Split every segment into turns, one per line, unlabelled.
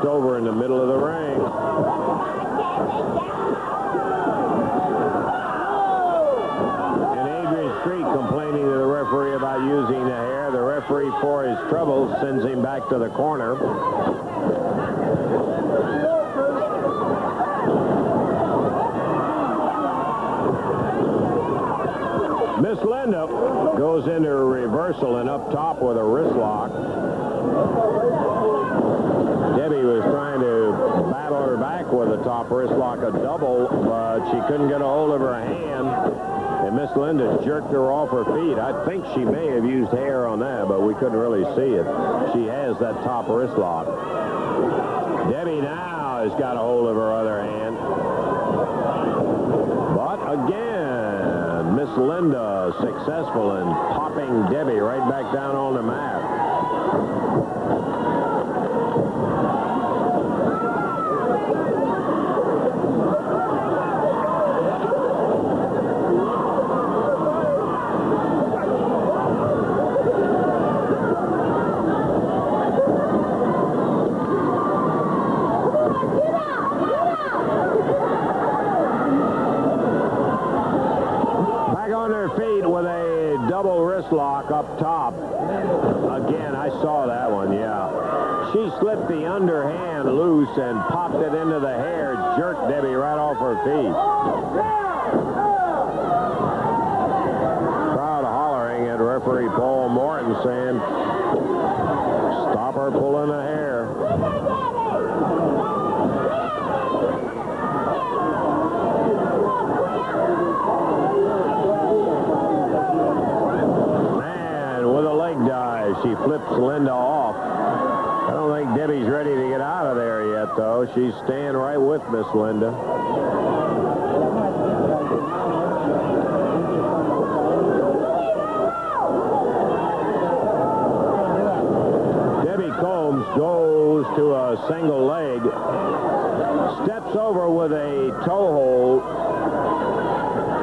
just over in the middle of the ring. And Adrian Street complaining to the referee about using the hair. The referee, for his troubles, sends him back to the corner. Miss Linda goes into a reversal and up top with a wrist lock. Debbie was trying to battle her back with a top wrist lock, a double, but she couldn't get a hold of her hand, and Miss Linda jerked her off her feet. I think she may have used hair on that, but we couldn't really see it. She has that top wrist lock. Debbie now has got a hold of her other hand. But again, Miss Linda successful in popping Debbie right back down on the mat. Lock up top. Again, I saw that one, yeah. She slipped the underhand loose and popped it into the hair, jerked Debbie right off her feet. Crowd hollering at referee Paul Morton saying, stop her pulling the hair. She flips Linda off. I don't think Debbie's ready to get out of there yet, though. She's staying right with Miss Linda. Debbie Combs goes to a single leg, steps over with a toe hold,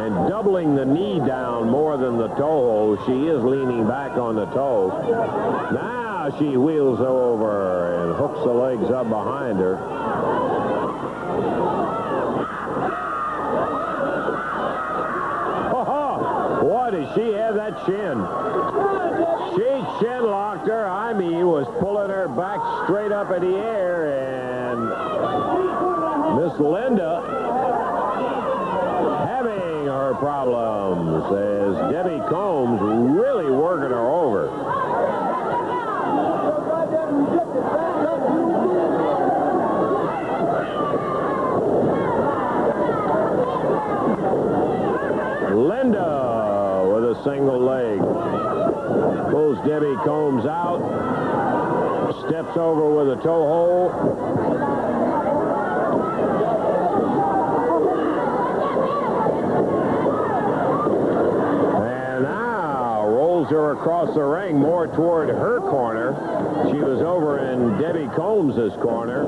and doubling the knee down more than the toe hold. She is leaning back on the toe. Now she wheels over and hooks the legs up behind her. Oh, what does she have that chin? She chin locked her. I mean, he was pulling her back straight up in the air, and Miss Linda having her problems as Debbie Combs really working her over. Linda with a single leg pulls Debbie Combs out, steps over with a toe hold. Her across the ring more toward her corner. She was over in Debbie Combs's corner.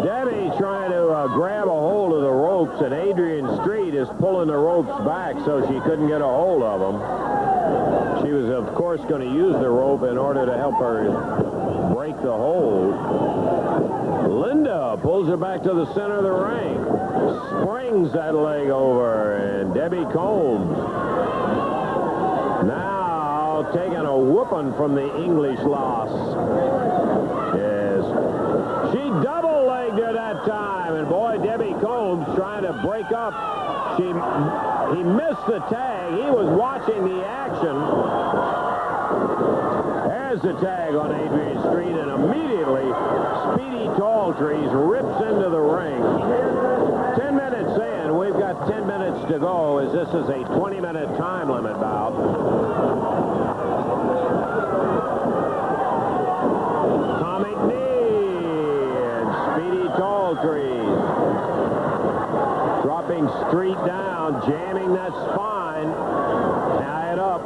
Debbie trying to grab a hold of the ropes, and Adrian Street is pulling the ropes back so she couldn't get a hold of them. She was, of course, going to use the rope in order to help her break the hold. Linda pulls her back to the center of the ring, springs that leg over, and Debbie Combs now taking a whooping from the English loss. Yes, she double-legged her that time, and boy, Debbie Combs trying to break up. He missed the tag. He was watching the action. There's the tag on Adrian Street, and immediately Speedy Talltrees rips into the ring. 10 minutes in. We've got 10 minutes to go, as this is a 20-minute time limit bout. Comic knee, and Speedy Talltrees dropping Street down, jamming that spine. Tie it up.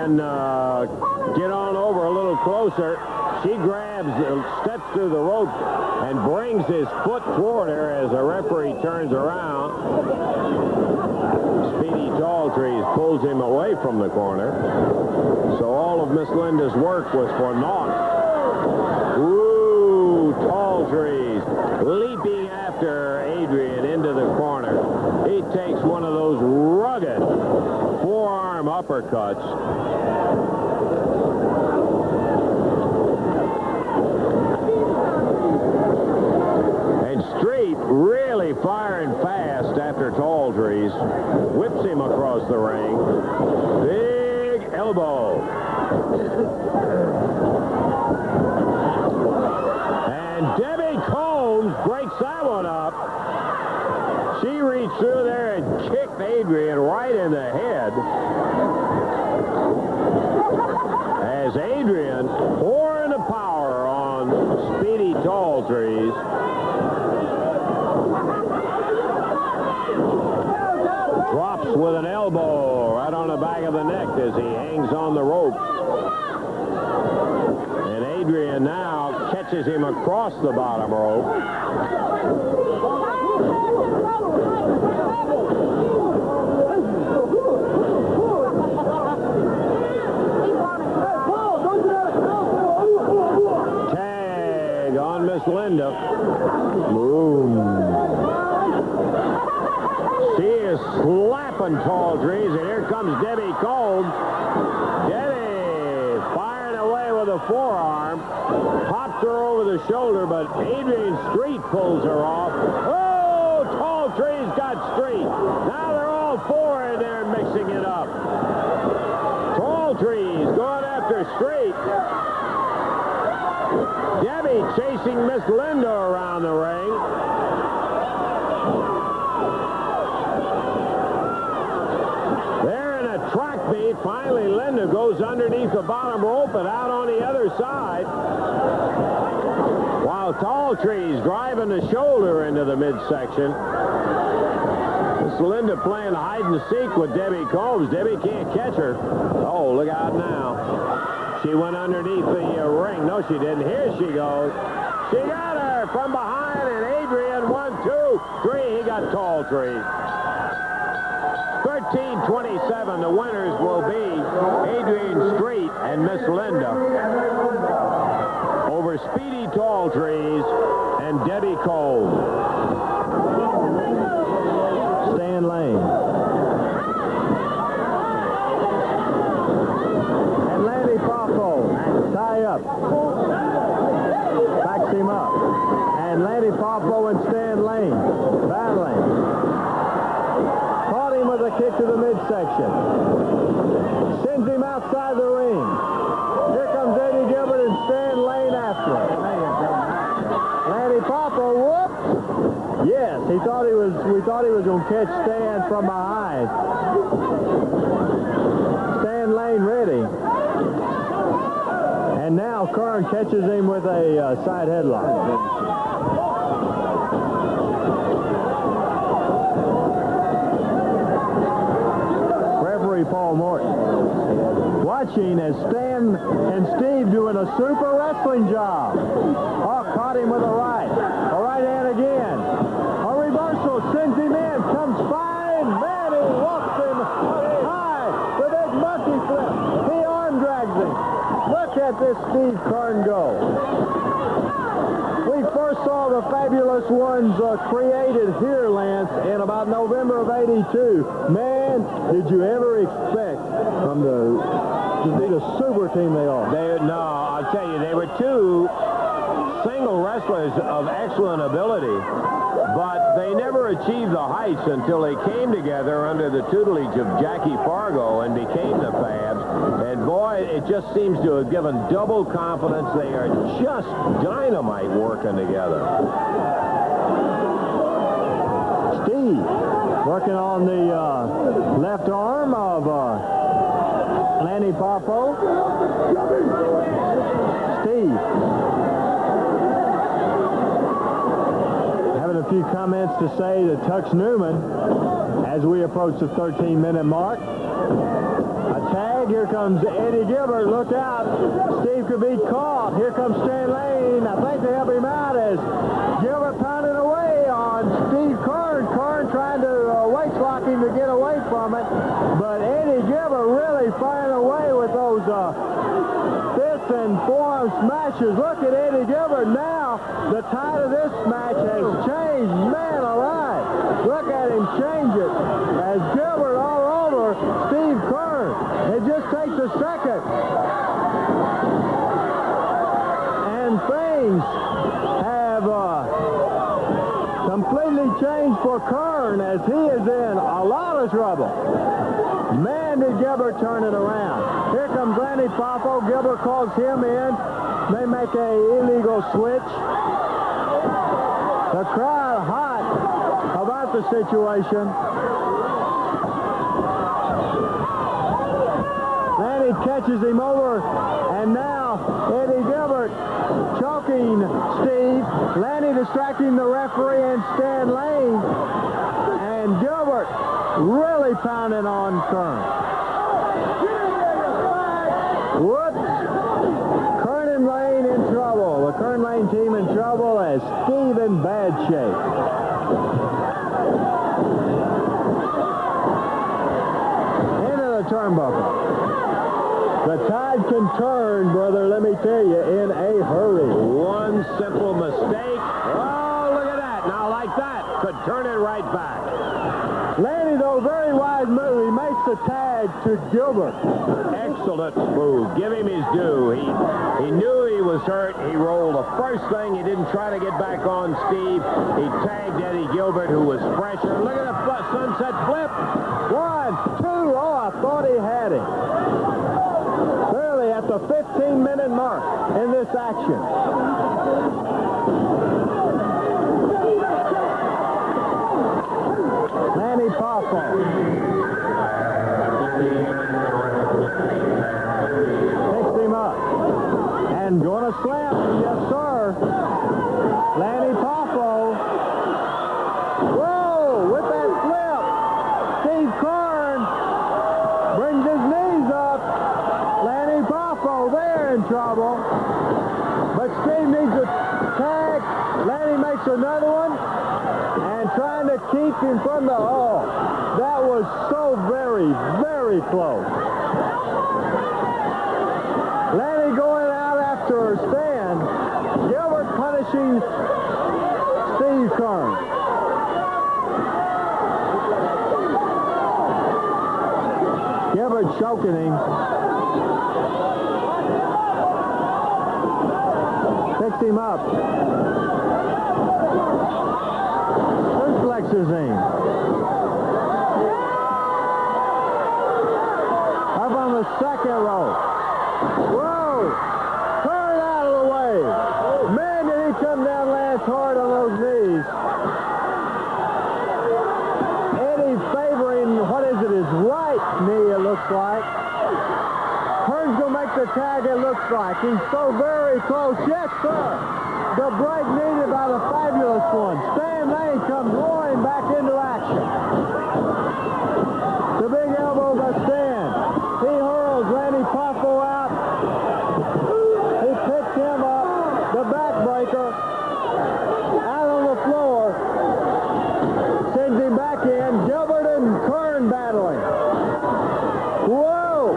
Adrian get on over a little closer. She grabs, steps through the rope, and brings his foot toward her as the referee turns around. Speedy Talltrees pulls him away from the corner. So all of Miss Linda's work was for naught. Ooh, Talltrees leaping after Adrian into the corner. He takes one of those rugged forearm uppercuts. Street really firing fast after Talltrees. Whips him across the ring. Big elbow. And Debbie Combs breaks that one up. She reached through there and kicked Adrian right in the head. As Adrian pouring the power on Speedy Talltrees. Drops with an elbow right on the back of the neck as he hangs on the ropes. And Adrian now catches him across the bottom rope. Tag on Miss Linda. Boom. She is slapping Talltrees, and here comes Debbie Combs. Debbie firing away with a forearm. Pops her over the shoulder, but Adrian Street pulls her off. Oh, Talltrees got Street. Now they're all four in there mixing it up. Talltrees going after Street. Debbie chasing Miss Linda around the ring. Track beat. Finally, Linda goes underneath the bottom rope and out on the other side. While Talltrees driving the shoulder into the midsection. This Linda playing hide and seek with Debbie Combs. Debbie can't catch her. Oh, look out now. She went underneath the ring. No, she didn't. Here she goes. She got her from behind, and Adrian 1, 2, 3. He got Talltrees. 13-27, the winners will be Adrian Street and Miss Linda over Speedy Talltrees and Debbie Cole. Stan Lane. And Lanny Poffo. Tie up. Backs him up. And Lanny Poffo and Stan Lane battling. With a kick to the midsection. Sends him outside the ring. Here comes Eddie Gilbert and Stan Lane after him. Lanny Poffo, whoops! Yes, we thought he was going to catch Stan from behind. Stan Lane ready. And now Kern catches him with a side headlock. Paul Morton. Watching as Stan and Steve doing a super wrestling job. Hawk caught him with a right. A right hand again. A reversal sends him in. Comes fine. Manny walks him high. The big monkey flip. He arm drags him. Look at this Steve Kern go. We first saw the Fabulous Ones created here, Lance, in about November of '82. Man, did you ever expect them to be the super team they are? No, I'll tell you, they were two single wrestlers of excellent ability, but they never achieved the heights until they came together under the tutelage of Jackie Fargo and became the Fabs. And boy, it just seems to have given double confidence. They are just dynamite working together. Steve working on the left arm of Lanny Poffo. Steve having a few comments to say to Tux Newman as we approach the 13-minute mark.
A tag. Here comes Eddie Gilbert. Look out. Steve could be caught. Here comes Stan Lane. I think they help him out as Gilbert pounding away on Steve Kern. Kern trying to weight lock him to get away from it. But Eddie Gilbert really firing away with those fists and forearm smashes. Look at Eddie Gilbert now. The tide of this match has changed. Man alive. Look at him change it as Gilbert all over Steve Kern. It just takes a second. And things have completely changed for Kern as he is in a lot of trouble. Man, did Gilbert turn it around. Here comes Lanny Poffo. Gilbert calls him in. They make a illegal switch. The crowd hot about the situation. Lanny catches him over, and now Eddie Gilbert choking Steve. Lanny distracting the referee and Stan Lane. And Gilbert really pounding on Kern. Whoops. Kern and Lane in trouble. The Kern Lane team in trouble as Steve in bad shape. Into the turnbuckle. The tide can turn, brother, let me tell you, in a hurry.
One simple mistake. Oh, look at that. Now, like that, could turn it right back.
Lanny, though, very wise move. He makes the tag to Gilbert.
Excellent move. Give him his due. He knew he was hurt. He rolled the first thing. He didn't try to get back on Steve. He tagged Eddie Gilbert, who was fresher. Look at the sunset flip.
1, 2. Oh, I thought he had it. Clearly at the 15-minute mark in this action. Lanny Poffo. Picks him up. And going to slam him. Yes, sir. Lanny Poffo. Whoa, with that flip. Steve Kern brings his knees up. Lanny Poffo there in trouble. But Steve needs a tag. Lanny makes another one. And trying to keep him from the... Oh, that was so very, very close. Lanny going out after Stan. Gilbert punishing Steve Kern. Gilbert choking him. Picks him up. Flexes him. Up on the second row. Whoa! Turn out of the way. Man, did he come down last hard on those knees. Eddie favoring, what is it, his right knee, it looks like. Kern's going to make the tag, it looks like. He's so very close. Yes, sir. The break needed by the fabulous one. Stan Lane comes roaring back into action. The big elbow by Stan. He hurls Lanny Poffo out. He picks him up. The backbreaker. Out on the floor. Sends him back in. Gilbert and Kern battling. Whoa!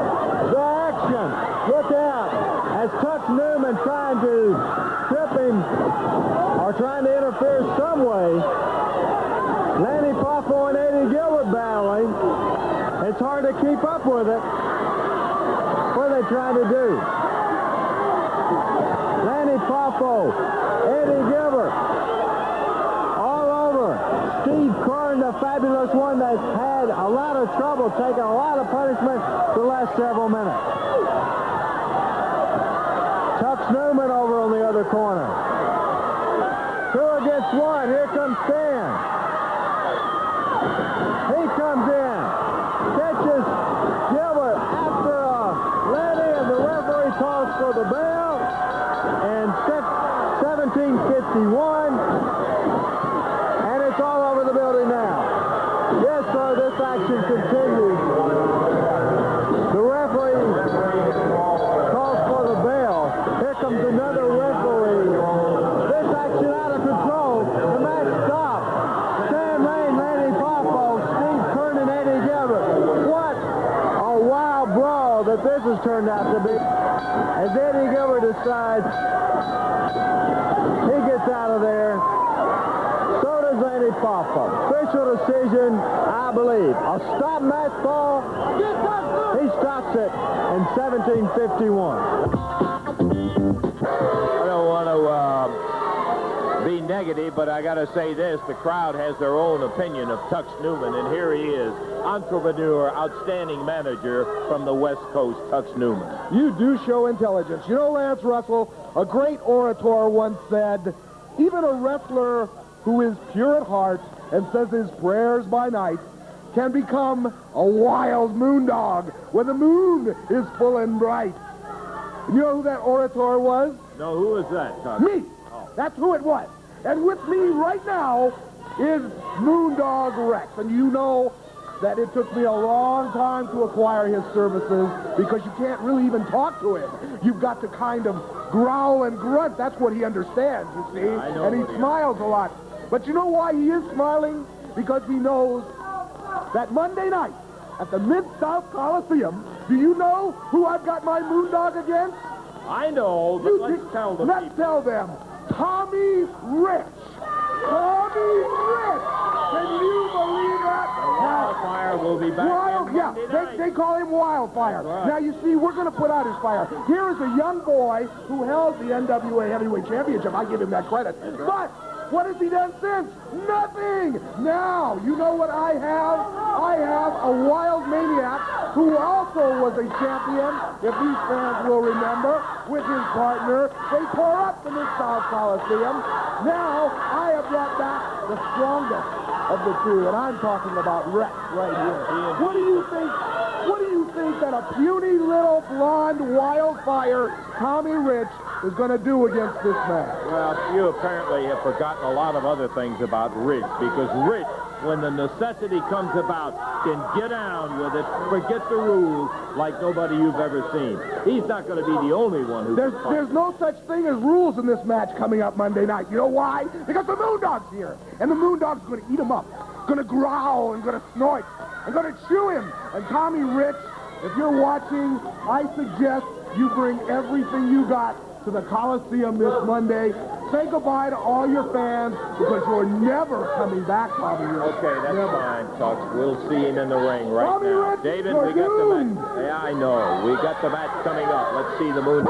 The action. Look out. As Tux Newman trying to trip him or trying to interfere some way. Lanny Poffo and Eddie Gilbert battling. It's hard to keep up with it. What are they trying to do? Lanny Poffo, Eddie Gilbert, all over. Steve Kern, the fabulous one that's had a lot of trouble, taking a lot of punishment the last several minutes. Tux Newman over on the other corner. 2 against 1. Here comes Stan. He comes in. Catches Gilbert after Lanny, and the referee calls for the bell. And 17:51. And it's all over the building now. Yes, sir, this action continues. The this has turned out to be. As Eddie Gilbert decides he gets out of there, so does Andy Papa. Official decision, I believe. A stop match ball. He stops it in 1751.
I don't want to be negative, but I got to say this. The crowd has their own opinion of Tux Newman, and here he is, entrepreneur, outstanding manager from the West Coast, Tux Newman.
You do show intelligence. You know, Lance Russell, a great orator once said, even a wrestler who is pure at heart and says his prayers by night can become a wild moondog when the moon is full and bright. You know who that orator was?
No, who is that, Tux?
Me. Oh. That's who it was. And with me right now is Moondog Rex. And you know that it took me a long time to acquire his services because you can't really even talk to him. You've got to kind of growl and grunt. That's what he understands, you see.
I know,
and he smiles a lot. But you know why he is smiling? Because he knows that Monday night at the Mid-South Coliseum, do you know who I've got my Moondog against?
I know, but let's tell them.
Let's tell them. Tommy Rich. Tommy Rich. Can you believe that?
Wildfire will be back.
They call him Wildfire.
Right.
Now, you see, we're going to put out his fire. Here is a young boy who held the NWA Heavyweight Championship. I give him that credit. But what has he done since? Nothing! Now, you know what I have? I have a wild maniac who also was a champion, if these fans will remember, with his partner. They tore up the Mid-South Coliseum. Now, I have brought back the strongest of the two, and I'm talking about Rex right here. What do you think? What do you think that a puny little blonde wildfire Tommy Rich is going to do against this man?
Well, you apparently have forgotten a lot of other things about Rich, because Rich, when the necessity comes about, can get down with it, forget the rules like nobody you've ever seen. He's not going to be the only one who
There's no such thing as rules in this match coming up Monday night. You know why? Because the Moondog's here. And the Moondog's going to eat him up. Going to growl and going to snort. And going to chew him. And Tommy Rich, if you're watching, I suggest you bring everything you got to the Coliseum this Monday. Say goodbye to all your fans because you're never coming back, Tommy Rich.
Okay, that's fine, Tux. We'll see him in the ring right
Tommy
now.
Rich,
David,
you're
we got the
doomed.
match. Yeah, I know. We got the match coming up. Let's see the moon.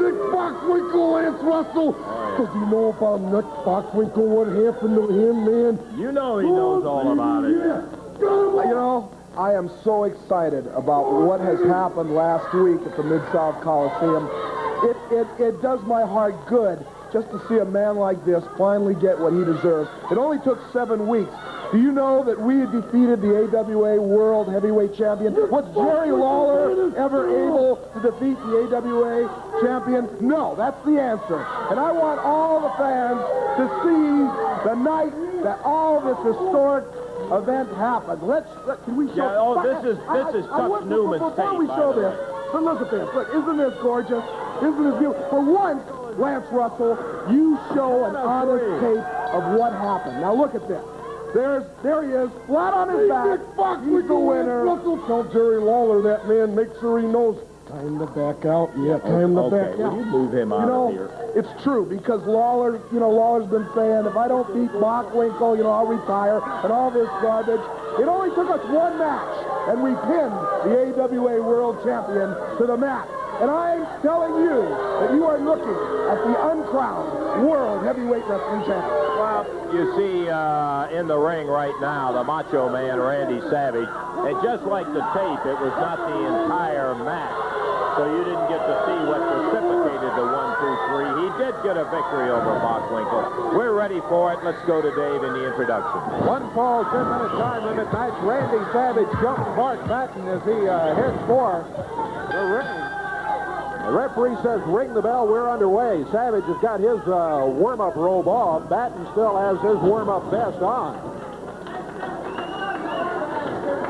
Nick Bockwinkel, Lance Russell. Does he know about Nick Bockwinkel, what happened to him, man?
You know he knows all about it.
Yeah. You know, I am so excited about what has happened last week at the Mid-South Coliseum. It does my heart good just to see a man like this finally get what he deserves. It only took 7 weeks. Do you know that we defeated the AWA World Heavyweight Champion? Was Jerry Lawler ever able to defeat the AWA champion? No, that's the answer. And I want all the fans to see the night that all this historic event happened. Can we show?
Yeah, this is Tux Newman's tape.
Before we show this, but look at this. Look, isn't this gorgeous? Isn't this beautiful? For once, Lance Russell, you show an honest tape of what happened. Now look at this. There he is, flat on his back. He's the winner. Russell, tell Jerry Lawler that, man. Make sure he knows. Time to back out. Yeah, time to back out.
Will you move him out of here?
It's true, because Lawler's been saying, if I don't beat Bockwinkel, I'll retire, and all this garbage. It only took us 1 match, and we pinned the AWA World Champion to the mat. And I'm telling you that you are looking at the uncrowned World Heavyweight Wrestling Champion.
Well, you see in the ring right now, the Macho Man, Randy Savage. And just like the tape, it was not the entire match. So you didn't get to see what precipitated the 1, 2, 3. He did get a victory over Bockwinkel. We're ready for it. Let's go to Dave in the introduction.
1 fall, 10-minute time limit match. Randy Savage jumps Mark Batten as he heads for the ring. The referee says ring the bell, we're underway. Savage has got his warm-up robe off. Batten still has his warm-up vest on.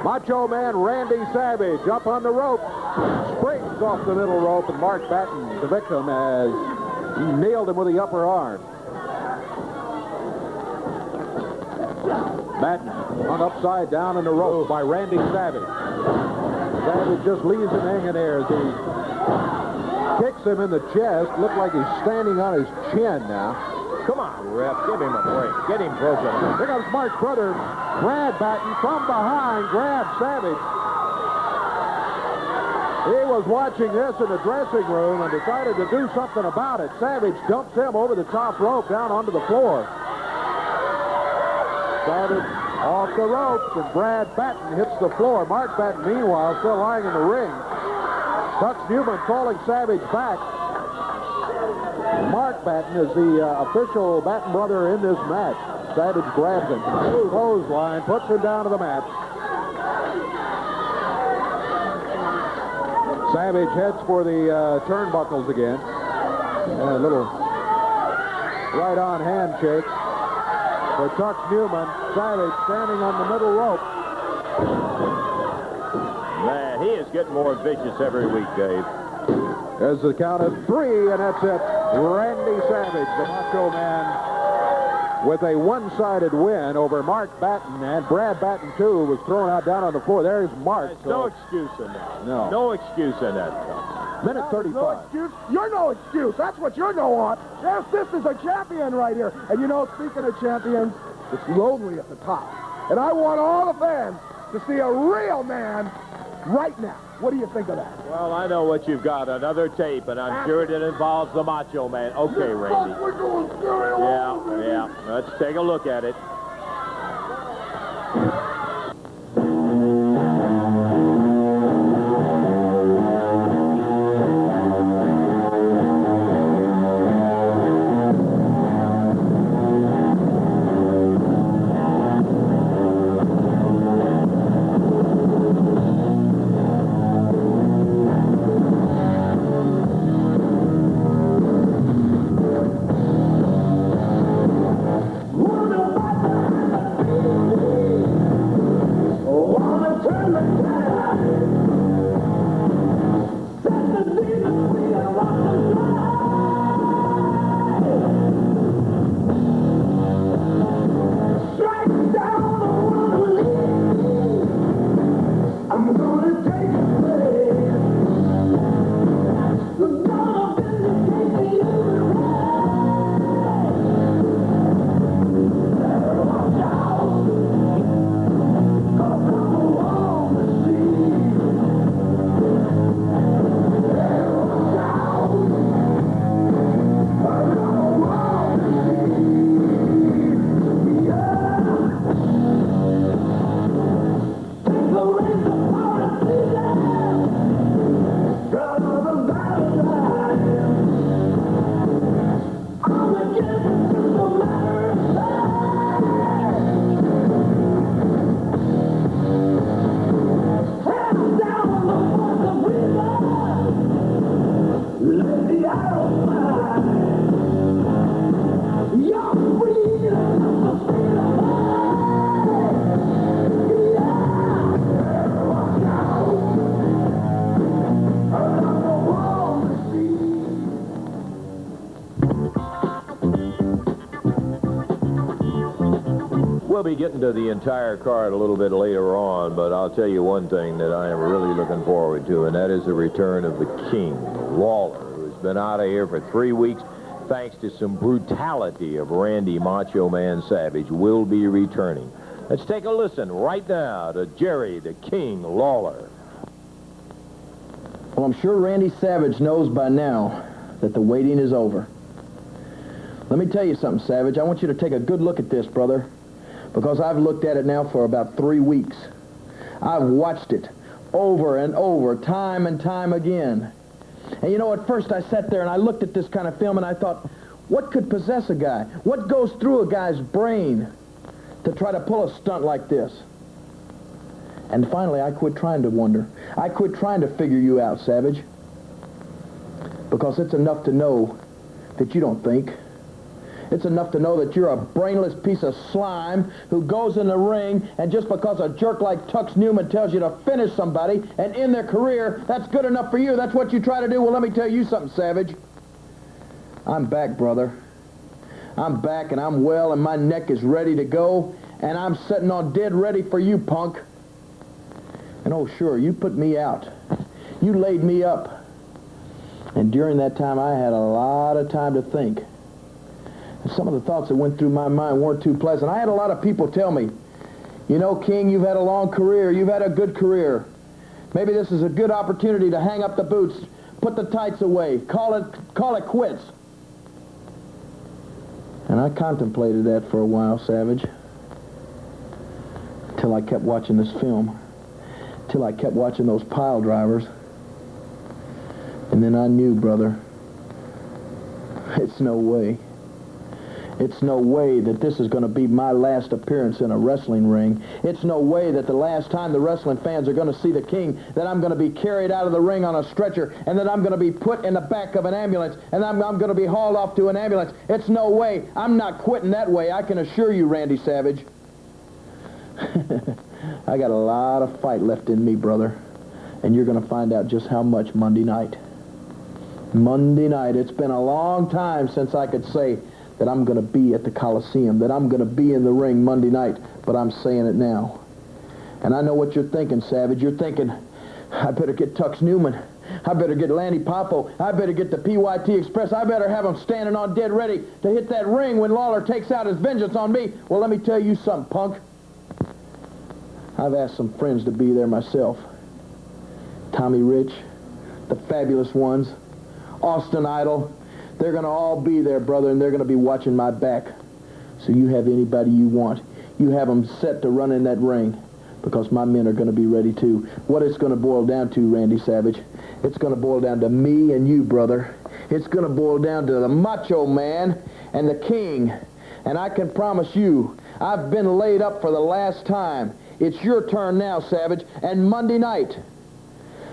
Macho Man Randy Savage up on the rope. Springs off the middle rope, and Mark Batten, the victim, as he nailed him with the upper arm. Batten hung upside down in the rope by Randy Savage. Savage just leaves him hanging there as he kicks him in the chest. Looked like he's standing on his chin now.
Come on, ref. Give him a break. Get him broken up.
Here comes Mark's brother, Brad Batten, from behind, grabs Savage. He was watching this in the dressing room and decided to do something about it. Savage dumps him over the top rope down onto the floor. Savage off the ropes, and Brad Batten hits the floor. Mark Batten, meanwhile, still lying in the ring. Tux Newman calling Savage back. Mark Batten is the official Batten brother in this match. Savage grabs him. Clothesline, puts him down to the mat. Savage heads for the turnbuckles again. And a little right-on handshake for Tux Newman. Savage standing on the middle rope.
Man, he is getting more vicious every week, Dave.
There's the count of 3, and that's it. Randy Savage, the Macho Man, with a one-sided win over Mark Batten, and Brad Batten, too, was thrown out down on the floor. There's Mark.
There's no excuse in that.
No.
No excuse in that.
Minute 35.
No excuse. You're no excuse. That's what you're no on. Yes, this is a champion right here. And you know, speaking of champions, it's lonely at the top. And I want all the fans to see a real man right now. What do you think of that?
Well, I know what you've got. Another tape, and I'm sure it involves the Macho Man. Okay, Randy. Yeah. Let's take a look at it. We'll be getting to the entire card a little bit later on, but I'll tell you one thing that I am really looking forward to, and that is the return of the King, Lawler, who's been out of here for 3 weeks thanks to some brutality of Randy Macho Man Savage, will be returning. Let's take a listen right now to Jerry the King Lawler.
Well, I'm sure Randy Savage knows by now that the waiting is over. Let me tell you something, Savage. I want you to take a good look at this, brother, because I've looked at it now for about 3 weeks. I've watched it over and over, time and time again. And you know, at first I sat there and I looked at this kind of film and I thought, what could possess a guy? What goes through a guy's brain to try to pull a stunt like this? And finally, I quit trying to wonder. I quit trying to figure you out, Savage. Because it's enough to know that you don't think. It's enough to know that you're a brainless piece of slime who goes in the ring, and just because a jerk like Tux Newman tells you to finish somebody and end their career, that's good enough for you. That's what you try to do. Well, let me tell you something, Savage. I'm back, brother. I'm back, and I'm well, and my neck is ready to go, and I'm sitting on dead ready for you, punk. And oh, sure, you put me out. You laid me up. And during that time, I had a lot of time to think. And some of the thoughts that went through my mind weren't too pleasant. I had a lot of people tell me, you know, King, you've had a long career. You've had a good career. Maybe this is a good opportunity to hang up the boots, put the tights away, call it quits. And I contemplated that for a while, Savage, till I kept watching this film, till I kept watching those pile drivers. And then I knew, brother, it's no way. It's no way that this is going to be my last appearance in a wrestling ring. It's no way that the last time the wrestling fans are going to see the King, that I'm going to be carried out of the ring on a stretcher, and that I'm going to be put in the back of an ambulance, and I'm going to be hauled off to an ambulance. It's no way. I'm not quitting that way, I can assure you, Randy Savage. I got a lot of fight left in me, brother, and you're going to find out just how much Monday night. Monday night. It's been a long time since I could say that I'm going to be at the Coliseum, that I'm going to be in the ring Monday night, but I'm saying it now. And I know what you're thinking, Savage. You're thinking, I better get Tux Newman. I better get Lanny Poffo. I better get the PYT Express. I better have him standing on dead ready to hit that ring when Lawler takes out his vengeance on me. Well, let me tell you something, punk. I've asked some friends to be there myself. Tommy Rich, the Fabulous Ones, Austin Idol. They're going to all be there, brother, and they're going to be watching my back. So you have anybody you want. You have them set to run in that ring, because my men are going to be ready too. What it's going to boil down to, Randy Savage, it's going to boil down to me and you, brother. It's going to boil down to the Macho Man and the King. And I can promise you, I've been laid up for the last time. It's your turn now, Savage. And Monday night,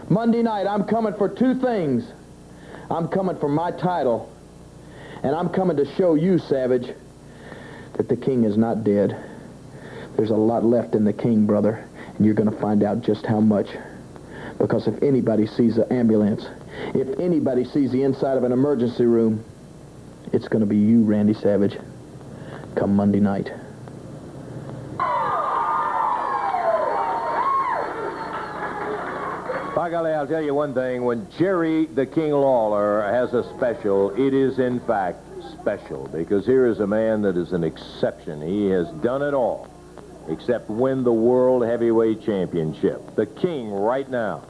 I'm coming for two things. I'm coming for my title, and I'm coming to show you, Savage, that the King is not dead. There's a lot left in the King, brother, and you're going to find out just how much. Because if anybody sees an ambulance, if anybody sees the inside of an emergency room, it's going to be you, Randy Savage, come Monday night.
By golly, I'll tell you one thing. When Jerry the King Lawler has a special, it is in fact special, because here is a man that is an exception. He has done it all except win the World Heavyweight Championship. The King right now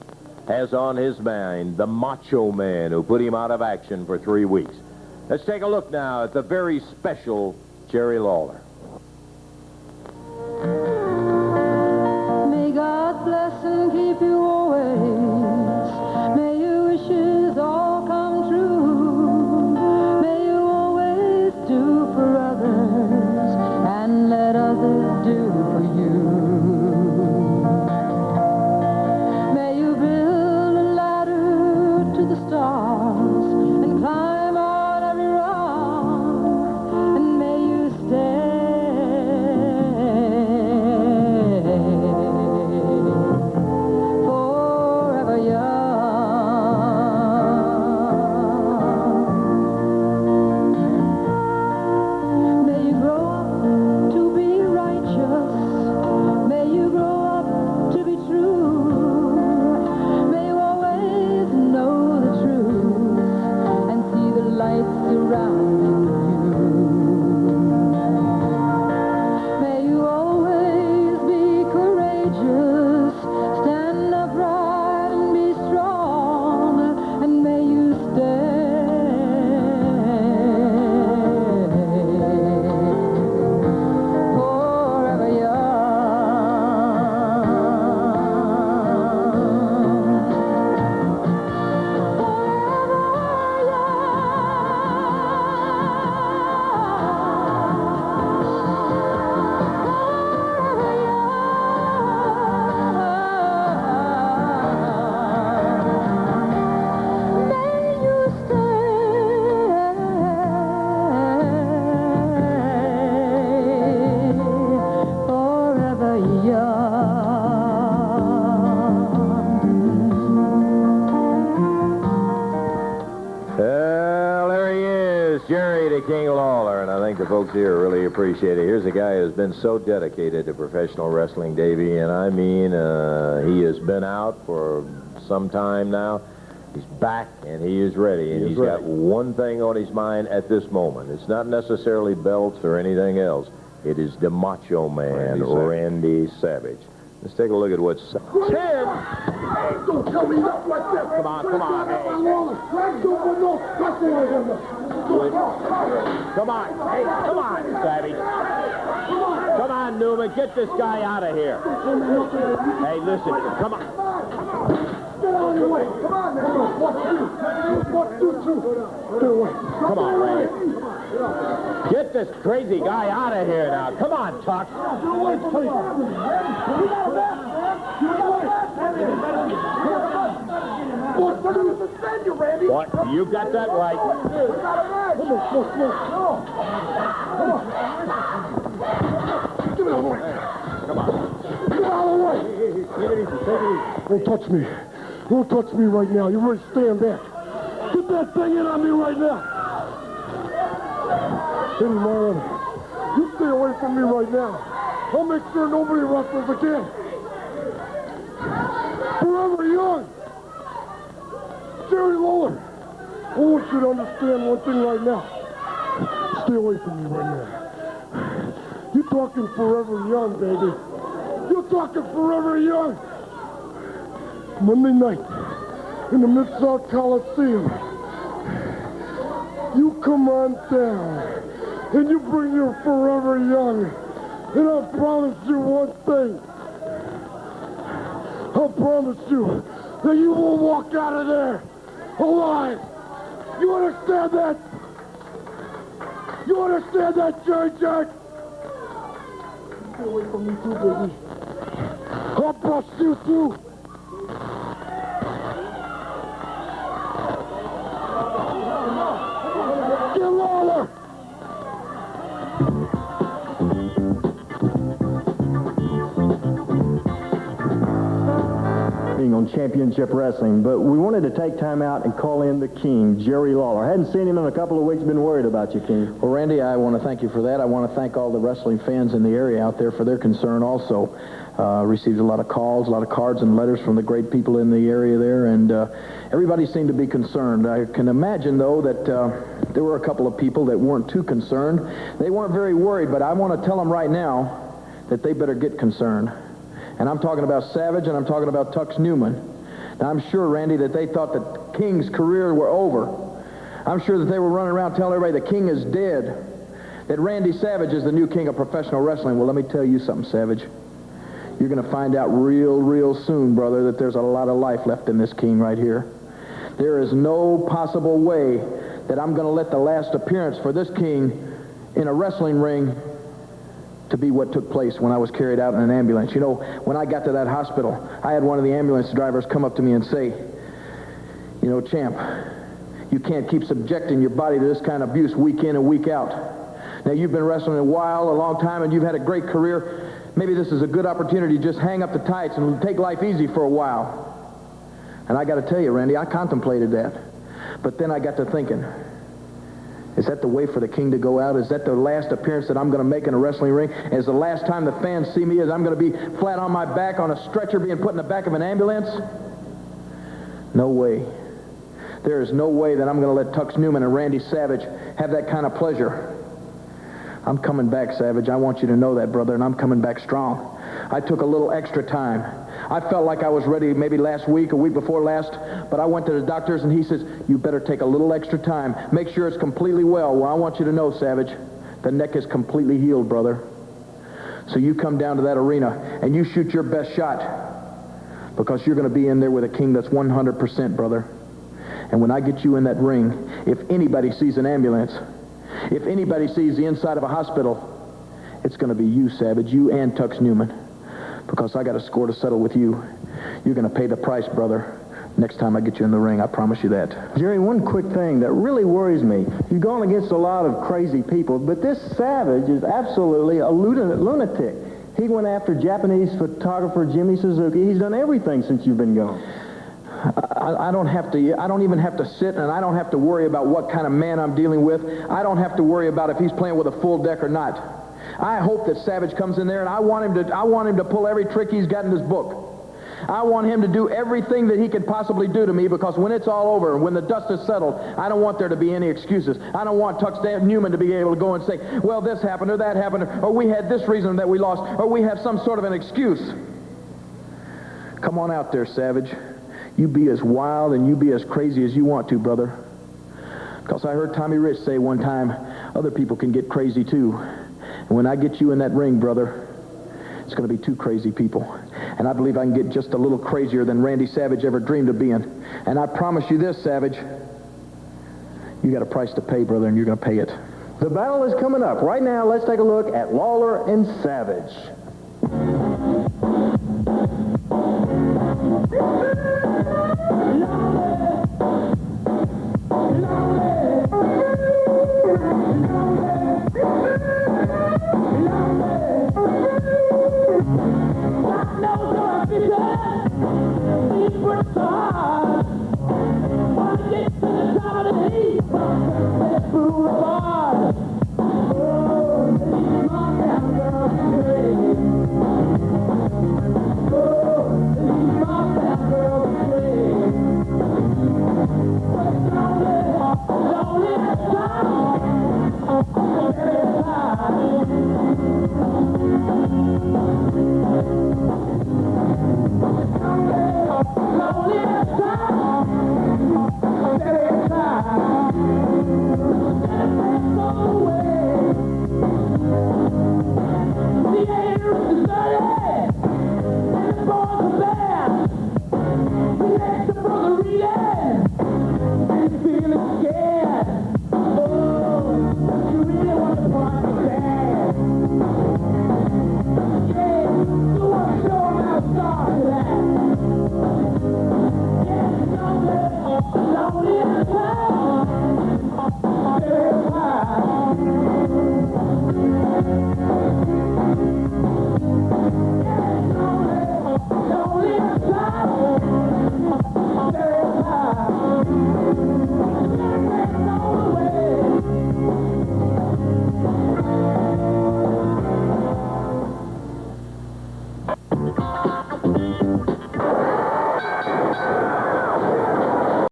has on his mind the Macho Man who put him out of action for 3 weeks. Let's take a look now at the very special Jerry Lawler.
May God bless and keep you always. May your wishes all come true. May you always do for others and let others do for you. May you build a ladder to the stars and climb on every rock, and may you forever young. May you grow up to be righteous. May you grow up to be true. May you always know the truth and see the light surrounding you. May you always be courageous, stand upright and be strong, and may you forever young. May you stay forever young.
Well, there he is, Jerry the King Lawler, and I think the folks here are really appreciate it. Here's a guy who's been so dedicated to professional wrestling, Davey, and I mean, he has been out for some time now. He's back, and he is ready, and he's got one thing on his mind at this moment. It's not necessarily belts or anything else. It is the Macho Man, Randy Savage. Let's take a look at what's...
Tim! Hey, don't tell me nothing like that!
Come on, come on, hey. Come on, hey, come on, Savage. Come on, Newman, get this guy out of here. Hey, listen, come on.
Get out of the way! Come on, man!
Come on, Randy. Get this crazy guy out of here now. Come on, Tuck. What? You got that right.
Get out of the way.
Come on.
Get out of the way. Don't touch me. Don't touch me right now. You ready to stand back. Get that thing in on me right now. Hey, man, you stay away from me right now. I'll make sure nobody wrestles again. Forever young. Jerry Lawler, I want you to understand one thing right now. Stay away from me right now. You're talking forever young, baby. You're talking forever young. Monday night in the Mid-South Coliseum. You come on down and you bring your forever young. And I promise you one thing. I promise you that you will walk out of there alive. You understand that? You understand that, Jerry Jack? Stay away from me too, baby. I'll bust you too. Get Lawler!
On Championship Wrestling, but we wanted to take time out and call in the King, Jerry Lawler. Hadn't seen him in a couple of weeks, been worried about you, King.
Well, Randy, I want to thank you for that. I want to thank all the wrestling fans in the area out there for their concern also. Received a lot of calls, a lot of cards and letters from the great people in the area there, and everybody seemed to be concerned. I can imagine, though, that there were a couple of people that weren't too concerned. They weren't very worried, but I want to tell them right now that they better get concerned. And I'm talking about Savage, and I'm talking about Tux Newman. Now, I'm sure, Randy, that they thought that King's career were over. I'm sure that they were running around telling everybody the King is dead, that Randy Savage is the new king of professional wrestling. Well, let me tell you something, Savage. You're going to find out real soon, brother, that there's a lot of life left in this King right here. There is no possible way that I'm going to let the last appearance for this King in a wrestling ring to be what took place when I was carried out in an ambulance. You know, when I got to that hospital, I had one of the ambulance drivers come up to me and say, you know, champ, you can't keep subjecting your body to this kind of abuse week in and week out. Now, you've been wrestling a long time, and you've had a great career. Maybe this is a good opportunity to just hang up the tights and take life easy for a while. And I got to tell you, Randy, I contemplated that. But then I got to thinking, is that the way for the King to go out? Is that the last appearance that I'm going to make in a wrestling ring? Is the last time the fans see me is I'm going to be flat on my back on a stretcher being put in the back of an ambulance? No way. There is no way that I'm going to let Tux Newman and Randy Savage have that kind of pleasure. I'm coming back, Savage. I want you to know that, brother, and I'm coming back strong. I took a little extra time. I felt like I was ready maybe last week, a week before last, but I went to the doctors, and he says, you better take a little extra time. Make sure it's completely well. Well, I want you to know, Savage, the neck is completely healed, brother. So you come down to that arena, and you shoot your best shot, because you're going to be in there with a King that's 100%, brother. And when I get you in that ring, if anybody sees an ambulance, if anybody sees the inside of a hospital, it's going to be you, Savage, you and Tux Newman. Because I got a score to settle with you. You're going to pay the price, brother, next time I get you in the ring. I promise you that.
Jerry, one quick thing that really worries me. You've gone against a lot of crazy people, but this Savage is absolutely a lunatic. He went after Japanese photographer Jimmy Suzuki. He's done everything since you've been gone.
I don't even have to sit, and I don't have to worry about what kind of man I'm dealing with. I don't have to worry about if he's playing with a full deck or not. I hope that Savage comes in there, and I want him to pull every trick he's got in his book. I want him to do everything that he can possibly do to me, because when it's all over, when the dust is settled, I don't want there to be any excuses. I don't want Tuck Newman to be able to go and say, well, this happened or that happened, or we had this reason that we lost, or we have some sort of an excuse. Come on out there, Savage. You be as wild and you be as crazy as you want to, brother. Because I heard Tommy Rich say one time, other people can get crazy too. And when I get you in that ring, brother, it's going to be two crazy people. And I believe I can get just a little crazier than Randy Savage ever dreamed of being. And I promise you this, Savage, you got a price to pay, brother, and you're going to pay it.
The battle is coming up. Right now, let's take a look at Lawler and Savage.